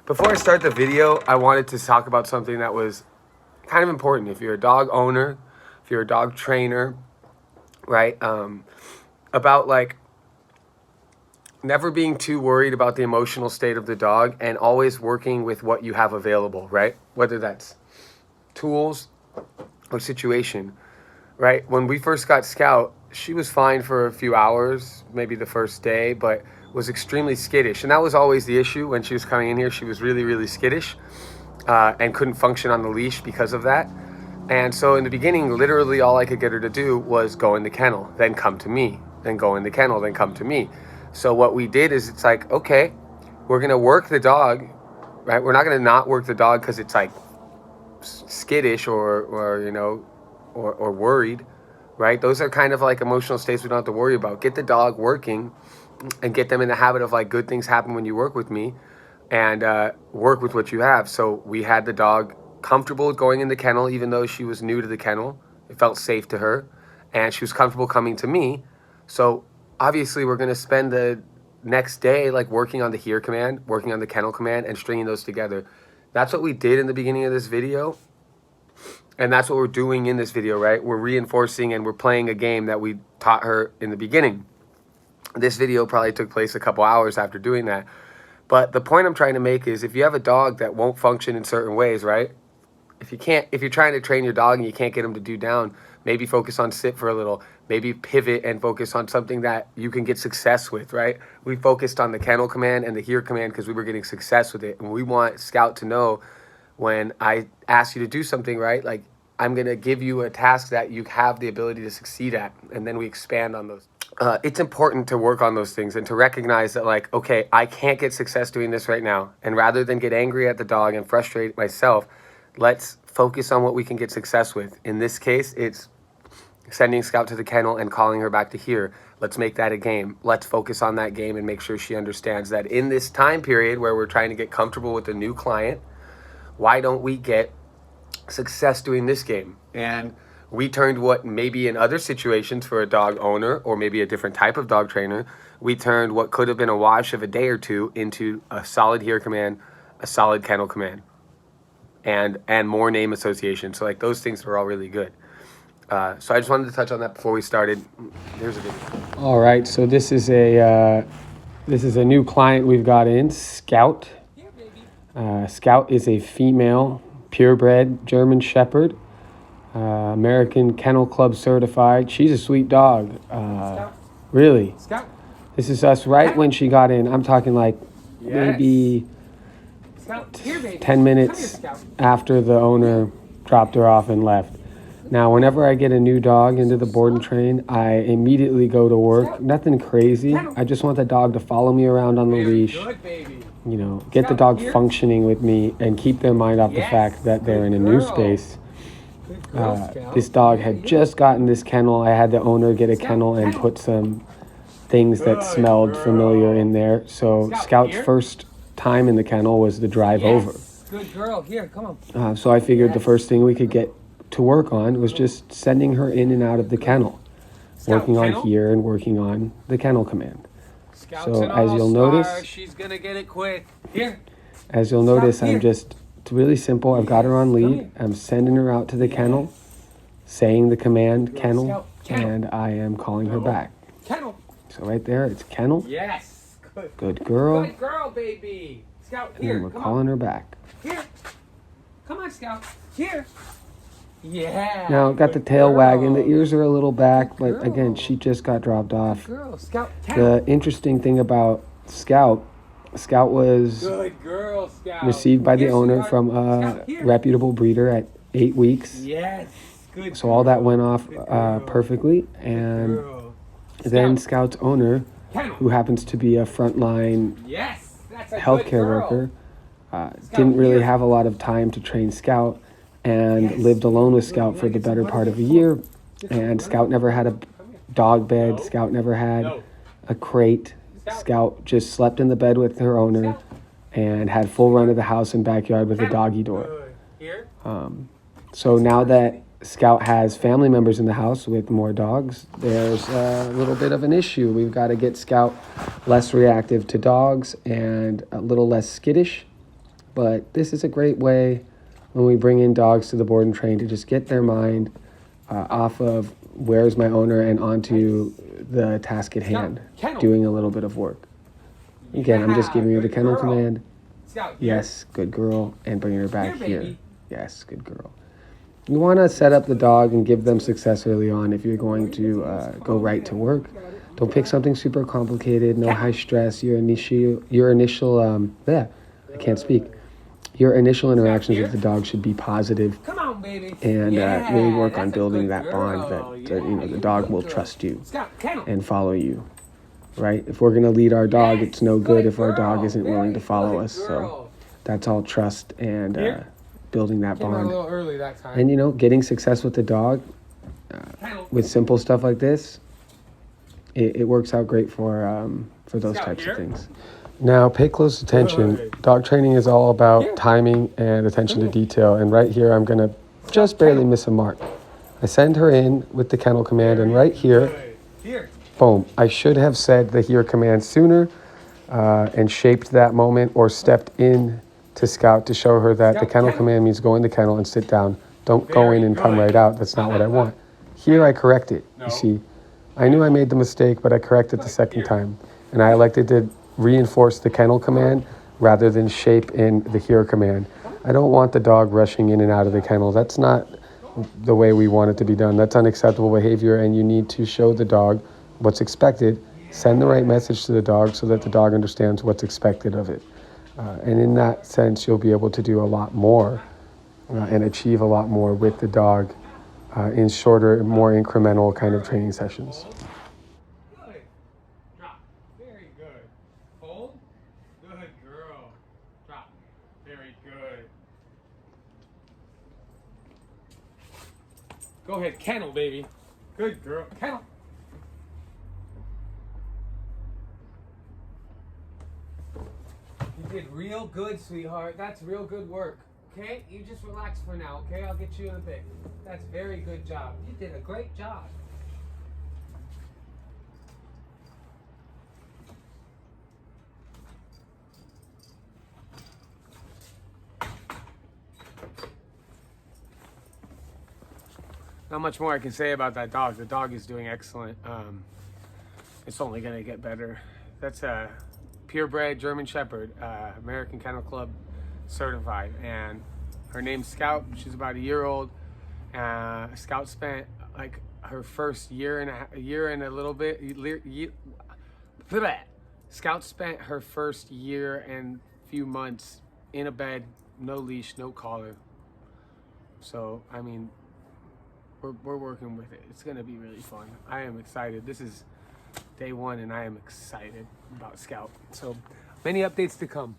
Before I start the video, I wanted to talk about something that was kind of important. If you're a dog owner, if you're a dog trainer, right? About like never being too worried about the emotional state of the dog and always working with what you have available, right? Whether that's tools or situation, right? When we first got Scout, she was fine for a few hours, maybe the first day, but was extremely skittish. And that was always the issue when she was coming in here. She was really, really skittish and couldn't function on the leash because of that. And so in the beginning, literally all I could get her to do was go in the kennel, then come to me, then go in the kennel, then come to me. So what we did is it's like, okay, we're going to work the dog, right? We're not going to not work the dog because it's like skittish or you know, or worried, right? Those are kind of like emotional states we don't have to worry about. Get the dog working and get them in the habit of like good things happen when you work with me and work with what you have. So we had the dog comfortable with going in the kennel, even though she was new to the kennel. It felt safe to her and she was comfortable coming to me. So obviously we're going to spend the next day like working on the here command, working on the kennel command and stringing those together. That's what we did in the beginning of this video. And that's what we're doing in this video, right? We're reinforcing and we're playing a game that we taught her in the beginning. This video probably took place a couple hours after doing that. But the point I'm trying to make is if you have a dog that won't function in certain ways, right? If you're trying to train your dog and you can't get him to do down, maybe focus on sit for a little, maybe pivot and focus on something that you can get success with, right? We focused on the kennel command and the here command because we were getting success with it. And we want Scout to know when I ask you to do something, right? Like I'm going to give you a task that you have the ability to succeed at. And then we expand on those. It's important to work on those things and to recognize that like, okay, I can't get success doing this right now. And rather than get angry at the dog and frustrate myself, let's focus on what we can get success with. In this case, it's sending Scout to the kennel and calling her back to here. Let's make that a game. Let's focus on that game and make sure she understands that in this time period where we're trying to get comfortable with a new client, why don't we get success doing this game? And we turned what maybe in other situations for a dog owner or maybe a different type of dog trainer, we turned what could have been a wash of a day or two into a solid here command, a solid kennel command, and more name association. So like those things were all really good. So I just wanted to touch on that before we started. Here's a video. All right, so this is a new client we've got in, Scout. Scout is a female purebred German shepherd. American Kennel Club certified. She's a sweet dog. Really. Scout. This is us right when she got in. I'm talking like maybe 10 minutes after the owner dropped her off and left. Now, whenever I get a new dog into the board and train, I immediately go to work. Nothing crazy. I just want the dog to follow me around on the leash. You know, get the dog functioning with me and keep their mind off the fact that they're in a new space. This dog had just gotten this kennel. I had the owner get a kennel and put some things that smelled familiar in there. So Scout's first time in the kennel was the drive over. Good girl. Here, come on. So I figured the first thing we could get to work on was just sending her in and out of the kennel, working on here and working on the kennel command. So as you'll notice, she's gonna get it quick. Here. As you'll notice, it's really simple. I've got her on lead. I'm sending her out to the kennel, saying the command kennel, and I am calling her back. Kennel. So right there, it's kennel. Yes. Good girl. Good girl, baby. Scout, here. And we're calling her back. Here. Come on, Scout. Here. Yeah. Now, got the tail wagging. The ears are a little back, but again, she just got dropped off. Good girl, Scout. The interesting thing about Scout was Good girl, Scout. received by the owner from a reputable breeder at 8 weeks. Yes. Good. So all that went off perfectly. And then Scout's owner, who happens to be a frontline healthcare worker, didn't really have a lot of time to train Scout and lived alone with Scout for the better part of a year. And Scout never had a dog bed. Scout never had a crate. Scout just slept in the bed with her owner and had full run of the house and backyard with a doggy door. So now that Scout has family members in the house with more dogs, there's a little bit of an issue. We've got to get Scout less reactive to dogs and a little less skittish. But this is a great way when we bring in dogs to the board and train to just get their mind off of where's my owner and onto the task at hand, Kennel. doing a little bit of work. Again, I'm just giving her the Good kennel girl. command. Scout, here. Yes, good girl, and bringing her back Here, here. baby. Yes, good girl. You want to set up the dog and give them success early on if you're going to go right to work. Don't pick something super complicated, no high stress. Your initial I can't speak. Your initial interactions with the dog should be positive, Come on, baby. and really work on that's a building good that bond girl. that the dog will trust you Scout, kennel. and follow you. Right? If we're going to lead our dog, Yes, it's no good if our girl. dog isn't willing to Very follow good us. So girl. that's all trust and Here. building that Came out a bond. little early that time. And getting success with the dog Kennel. with simple stuff like this, it works out great for those Scout, types here. of things. Now, pay close attention. Good. Dog training is all about Here. timing and attention to detail. And right here, I'm going to just barely miss a mark. I send her in with the kennel command, and right here, Good. Here. boom. I should have said the here command sooner and shaped that moment or stepped in to Scout to show her that the Scout, kennel kennel. command means go in the kennel and sit down. Don't go Very in and come good. right out. That's not what I want. Here, I correct it. No. You see, I knew I made the mistake, but I corrected the second time. And I elected to reinforce the kennel command rather than shape in the here command. I don't want the dog rushing in and out of the kennel. That's not the way we want it to be done. That's unacceptable behavior, and you need to show the dog what's expected. Send the right message to the dog so that the dog understands what's expected of it. And in that sense, you'll be able to do a lot more and achieve a lot more with the dog in shorter, more incremental kind of training sessions. Good. Drop. Very good. Hold. Good girl. Drop. Very good. Go ahead, kennel, baby. Good girl. Kennel. You did real good, sweetheart. That's real good work. Okay? You just relax for now, okay? I'll get you in a bit. That's very good job. You did a great job. Not much more I can say about that dog. The dog is doing excellent. It's only going to get better. That's a purebred German Shepherd, American Kennel Club certified. And her name's Scout. She's about a year old. Scout spent like her first year and a little bit. Scout spent her first year and few months in a bed, no leash, no collar. So, I mean, we're working with it. It's going to be really fun. I am excited. This is day one, and I am excited about Scout. So, many updates to come.